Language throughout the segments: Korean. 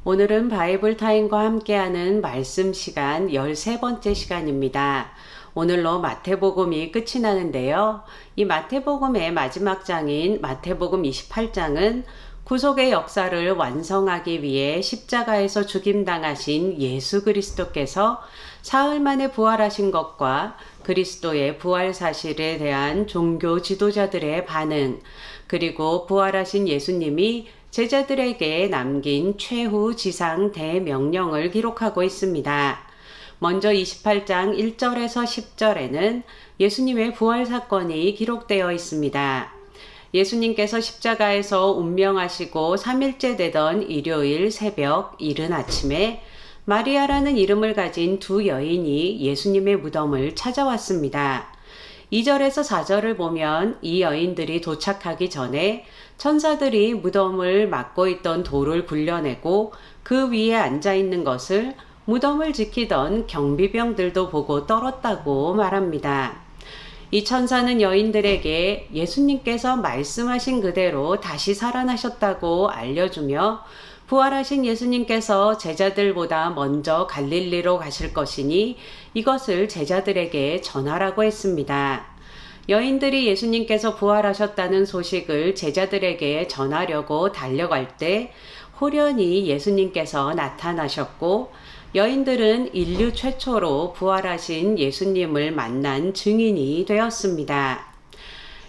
오늘은 바이블 타임과 함께하는 말씀 시간 13번째 시간입니다. 오늘로 마태복음이 끝이 나는데요. 이 마태복음의 마지막 장인 마태복음 28장은 구속의 역사를 완성하기 위해 십자가에서 죽임당하신 예수 그리스도께서 사흘 만에 부활하신 것과 그리스도의 부활 사실에 대한 종교 지도자들의 반응, 그리고 부활하신 예수님이 제자들에게 남긴 최후 지상 대명령을 기록하고 있습니다. 먼저 28장 1절에서 10절에는 예수님의 부활 사건이 기록되어 있습니다. 예수님께서 십자가에서 운명하시고 3일째 되던 일요일 새벽 이른 아침에 마리아라는 이름을 가진 두 여인이 예수님의 무덤을 찾아왔습니다. 2절에서 4절을 보면 이 여인들이 도착하기 전에 천사들이 무덤을 막고 있던 돌을 굴려내고 그 위에 앉아 있는 것을 무덤을 지키던 경비병들도 보고 떨었다고 말합니다. 이 천사는 여인들에게 예수님께서 말씀하신 그대로 다시 살아나셨다고 알려주며 부활하신 예수님께서 제자들보다 먼저 갈릴리로 가실 것이니 이것을 제자들에게 전하라고 했습니다. 여인들이 예수님께서 부활하셨다는 소식을 제자들에게 전하려고 달려갈 때 호련히 예수님께서 나타나셨고 여인들은 인류 최초로 부활하신 예수님을 만난 증인이 되었습니다.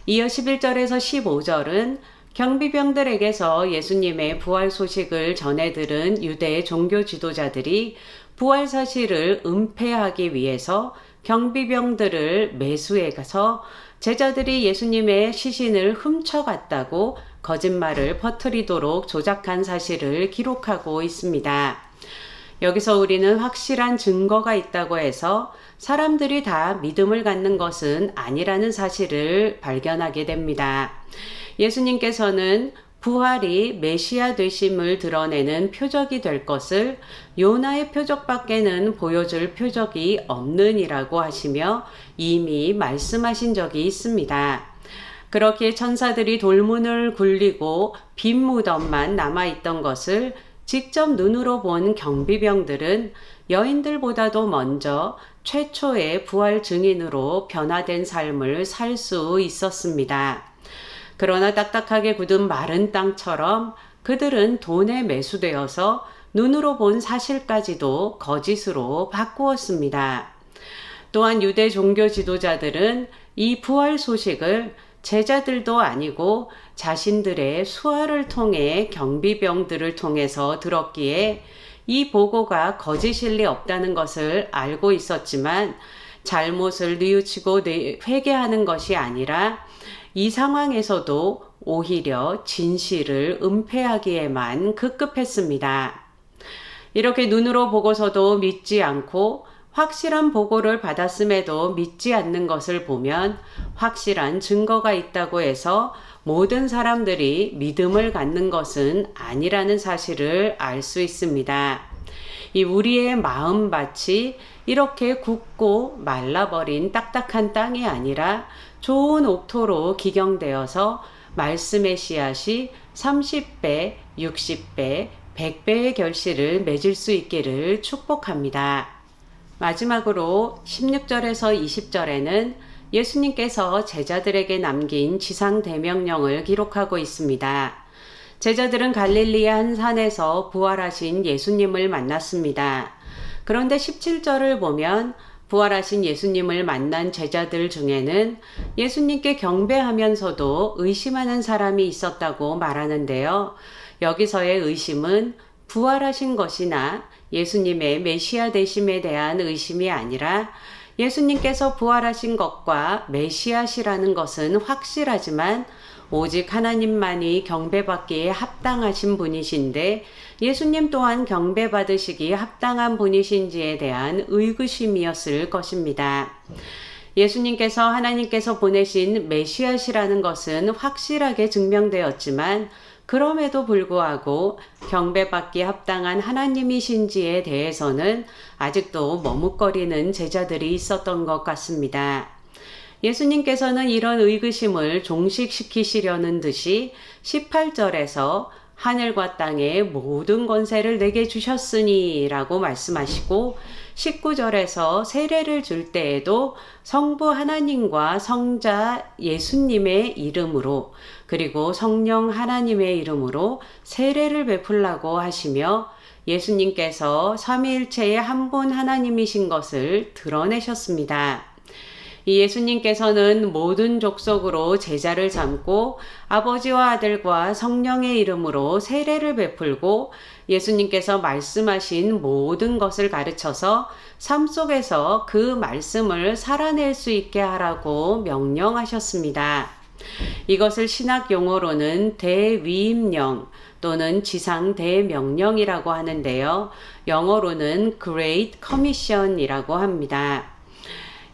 이어 11절에서 15절은 경비병들에게서 예수님의 부활 소식을 전해 들은 유대 종교 지도자들이 부활 사실을 은폐하기 위해서 경비병들을 매수해 가서 제자들이 예수님의 시신을 훔쳐갔다고 거짓말을 퍼뜨리도록 조작한 사실을 기록하고 있습니다. 여기서 우리는 확실한 증거가 있다고 해서 사람들이 다 믿음을 갖는 것은 아니라는 사실을 발견하게 됩니다. 예수님께서는 부활이 메시아 되심을 드러내는 표적이 될 것을 요나의 표적밖에는 보여줄 표적이 없느니라고 하시며 이미 말씀하신 적이 있습니다. 그렇게 천사들이 돌문을 굴리고 빈 무덤만 남아있던 것을 직접 눈으로 본 경비병들은 여인들보다도 먼저 최초의 부활 증인으로 변화된 삶을 살 수 있었습니다. 그러나 딱딱하게 굳은 마른 땅처럼 그들은 돈에 매수되어서 눈으로 본 사실까지도 거짓으로 바꾸었습니다. 또한 유대 종교 지도자들은 이 부활 소식을 제자들도 아니고 자신들의 수하를 통해 경비병들을 통해서 들었기에 이 보고가 거짓일 리 없다는 것을 알고 있었지만 잘못을 뉘우치고 회개하는 것이 아니라 이 상황에서도 오히려 진실을 은폐하기에만 급급했습니다. 이렇게 눈으로 보고서도 믿지 않고 확실한 보고를 받았음에도 믿지 않는 것을 보면 확실한 증거가 있다고 해서 모든 사람들이 믿음을 갖는 것은 아니라는 사실을 알 수 있습니다. 이 우리의 마음밭이 이렇게 굳고 말라버린 딱딱한 땅이 아니라 좋은 옥토로 기경되어서 말씀의 씨앗이 30배, 60배, 100배의 결실을 맺을 수 있기를 축복합니다. 마지막으로 16절에서 20절에는 예수님께서 제자들에게 남긴 지상 대명령을 기록하고 있습니다. 제자들은 갈릴리의 한 산에서 부활하신 예수님을 만났습니다. 그런데 17절을 보면 부활하신 예수님을 만난 제자들 중에는 예수님께 경배하면서도 의심하는 사람이 있었다고 말하는데요. 여기서의 의심은 부활하신 것이나 예수님의 메시아 되심에 대한 의심이 아니라 예수님께서 부활하신 것과 메시아시라는 것은 확실하지만 오직 하나님만이 경배받기에 합당하신 분이신데 예수님 또한 경배받으시기에 합당한 분이신지에 대한 의구심이었을 것입니다. 예수님께서 하나님께서 보내신 메시아시라는 것은 확실하게 증명되었지만 그럼에도 불구하고 경배받기에 합당한 하나님이신지에 대해서는 아직도 머뭇거리는 제자들이 있었던 것 같습니다. 예수님께서는 이런 의구심을 종식시키시려는 듯이 18절에서 하늘과 땅의 모든 권세를 내게 주셨으니 라고 말씀하시고 19절에서 세례를 줄 때에도 성부 하나님과 성자 예수님의 이름으로 그리고 성령 하나님의 이름으로 세례를 베풀라고 하시며 예수님께서 삼위일체의 한 분 하나님이신 것을 드러내셨습니다. 이 예수님께서는 모든 족속으로 제자를 삼고 아버지와 아들과 성령의 이름으로 세례를 베풀고 예수님께서 말씀하신 모든 것을 가르쳐서 삶 속에서 그 말씀을 살아낼 수 있게 하라고 명령하셨습니다. 이것을 신학 용어로는 대위임령 또는 지상 대명령이라고 하는데요. 영어로는 Great Commission이라고 합니다.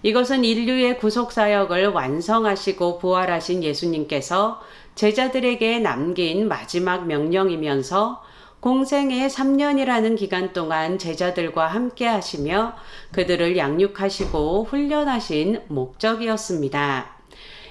이것은 인류의 구속사역을 완성하시고 부활하신 예수님께서 제자들에게 남긴 마지막 명령이면서 공생의 3년이라는 기간 동안 제자들과 함께 하시며 그들을 양육하시고 훈련하신 목적이었습니다.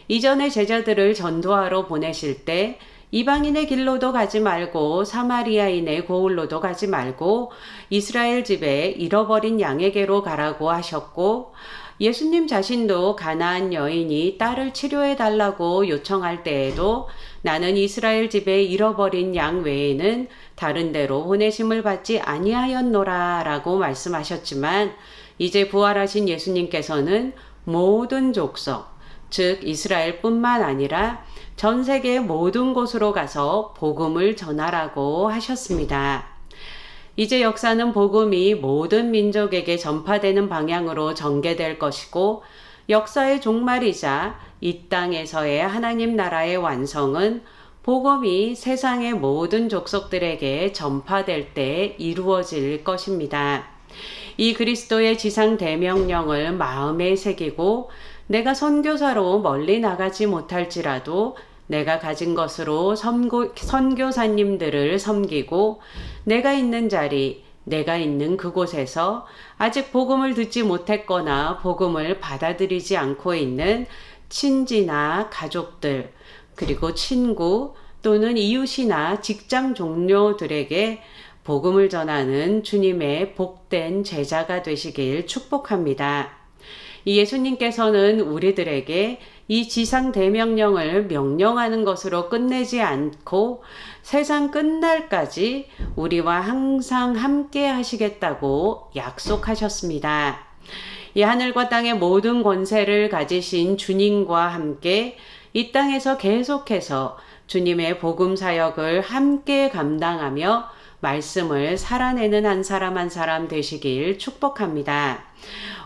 이전에 제자들을 전도하러 보내실 때 이방인의 길로도 가지 말고 사마리아인의 고을로도 가지 말고 이스라엘 집에 잃어버린 양에게로 가라고 하셨고 예수님 자신도 가나안 여인이 딸을 치료해 달라고 요청할 때에도 나는 이스라엘 집에 잃어버린 양 외에는 다른 데로 보내심을 받지 아니하였노라 라고 말씀하셨지만 이제 부활하신 예수님께서는 모든 족속, 즉 이스라엘뿐만 아니라 전 세계 모든 곳으로 가서 복음을 전하라고 하셨습니다. 이제 역사는 복음이 모든 민족에게 전파되는 방향으로 전개될 것이고 역사의 종말이자 이 땅에서의 하나님 나라의 완성은 복음이 세상의 모든 족속들에게 전파될 때 이루어질 것입니다. 이 그리스도의 지상 대명령을 마음에 새기고 내가 선교사로 멀리 나가지 못할지라도 내가 가진 것으로 선교사님들을 섬기고 내가 있는 자리, 내가 있는 그곳에서 아직 복음을 듣지 못했거나 복음을 받아들이지 않고 있는 친지나 가족들, 그리고 친구 또는 이웃이나 직장 동료들에게 복음을 전하는 주님의 복된 제자가 되시길 축복합니다. 이 예수님께서는 우리들에게 이 지상 대명령을 명령하는 것으로 끝내지 않고 세상 끝날까지 우리와 항상 함께 하시겠다고 약속하셨습니다. 이 하늘과 땅의 모든 권세를 가지신 주님과 함께 이 땅에서 계속해서 주님의 복음 사역을 함께 감당하며 말씀을 살아내는 한 사람 한 사람 되시길 축복합니다.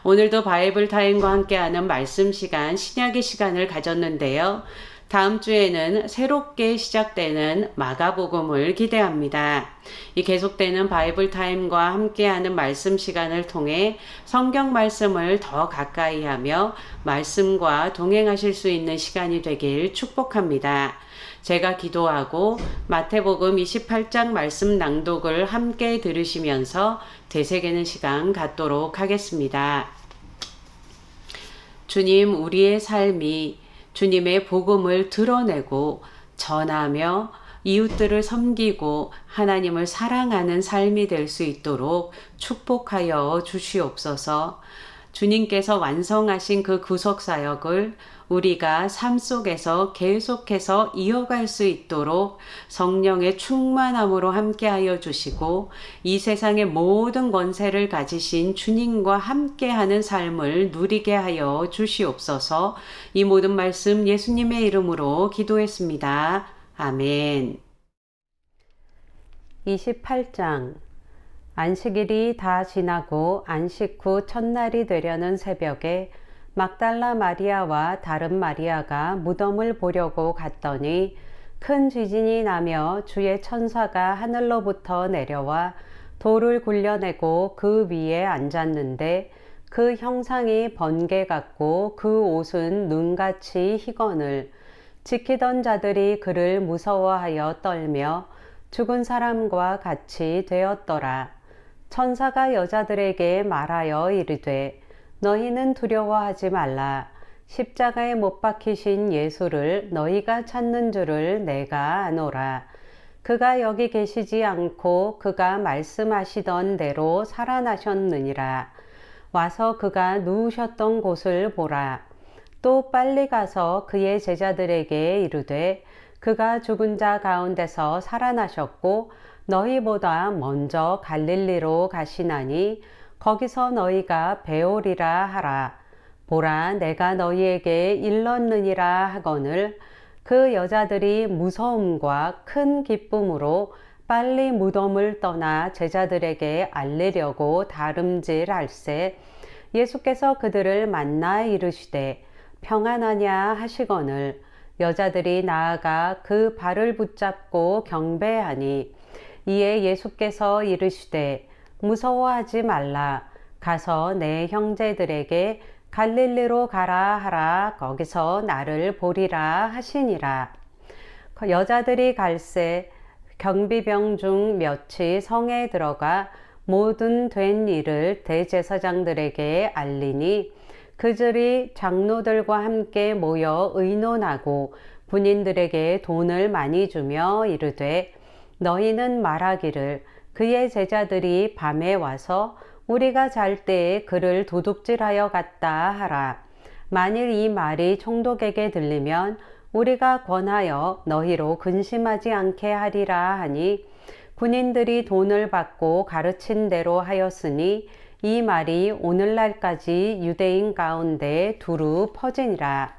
오늘도 바이블 타임과 함께하는 말씀 시간, 신약의 시간을 가졌는데요. 다음 주에는 새롭게 시작되는 마가복음을 기대합니다. 이 계속되는 바이블 타임과 함께하는 말씀 시간을 통해 성경 말씀을 더 가까이 하며 말씀과 동행하실 수 있는 시간이 되길 축복합니다. 제가 기도하고 마태복음 28장 말씀 낭독을 함께 들으시면서 되새기는 시간 갖도록 하겠습니다. 주님, 우리의 삶이 주님의 복음을 드러내고 전하며 이웃들을 섬기고 하나님을 사랑하는 삶이 될 수 있도록 축복하여 주시옵소서. 주님께서 완성하신 그 구속사역을 우리가 삶 속에서 계속해서 이어갈 수 있도록 성령의 충만함으로 함께하여 주시고 이 세상의 모든 권세를 가지신 주님과 함께하는 삶을 누리게 하여 주시옵소서. 이 모든 말씀 예수님의 이름으로 기도했습니다. 아멘. 28장 안식일이 다 지나고 안식 후 첫날이 되려는 새벽에 막달라 마리아와 다른 마리아가 무덤을 보려고 갔더니 큰 지진이 나며 주의 천사가 하늘로부터 내려와 돌을 굴려내고 그 위에 앉았는데 그 형상이 번개 같고 그 옷은 눈같이 희거늘 지키던 자들이 그를 무서워하여 떨며 죽은 사람과 같이 되었더라. 천사가 여자들에게 말하여 이르되 너희는 두려워하지 말라. 십자가에 못 박히신 예수를 너희가 찾는 줄을 내가 아노라. 그가 여기 계시지 않고 그가 말씀하시던 대로 살아나셨느니라. 와서 그가 누우셨던 곳을 보라. 또 빨리 가서 그의 제자들에게 이르되 그가 죽은 자 가운데서 살아나셨고 너희보다 먼저 갈릴리로 가시나니 거기서 너희가 배우리라 하라. 보라, 내가 너희에게 일렀느니라 하거늘 그 여자들이 무서움과 큰 기쁨으로 빨리 무덤을 떠나 제자들에게 알리려고 다름질할세. 예수께서 그들을 만나 이르시되 평안하냐 하시거늘 여자들이 나아가 그 발을 붙잡고 경배하니 이에 예수께서 이르시되 무서워하지 말라. 가서 내 형제들에게 갈릴리로 가라 하라. 거기서 나를 보리라 하시니라. 여자들이 갈새 경비병 중 몇이 성에 들어가 모든 된 일을 대제사장들에게 알리니 그들이 장로들과 함께 모여 의논하고 군인들에게 돈을 많이 주며 이르되 너희는 말하기를 그의 제자들이 밤에 와서 우리가 잘 때에 그를 도둑질하여 갔다 하라. 만일 이 말이 총독에게 들리면 우리가 권하여 너희로 근심하지 않게 하리라 하니 군인들이 돈을 받고 가르친 대로 하였으니 이 말이 오늘날까지 유대인 가운데 두루 퍼지니라.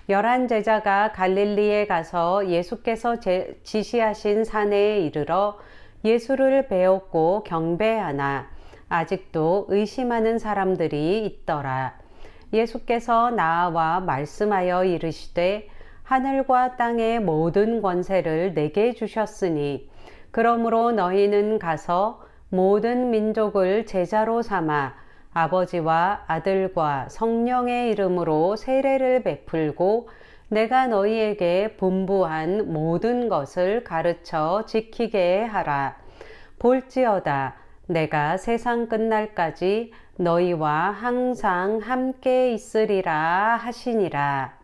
11 제자가 갈릴리에 가서 예수께서 지시하신 산에 이르러 예수를 배웠고 경배하나 아직도 의심하는 사람들이 있더라. 예수께서 나와 말씀하여 이르시되 하늘과 땅의 모든 권세를 내게 주셨으니 그러므로 너희는 가서 모든 민족을 제자로 삼아 아버지와 아들과 성령의 이름으로 세례를 베풀고 내가 너희에게 분부한 모든 것을 가르쳐 지키게 하라. 볼지어다 내가 세상 끝날까지 너희와 항상 함께 있으리라 하시니라.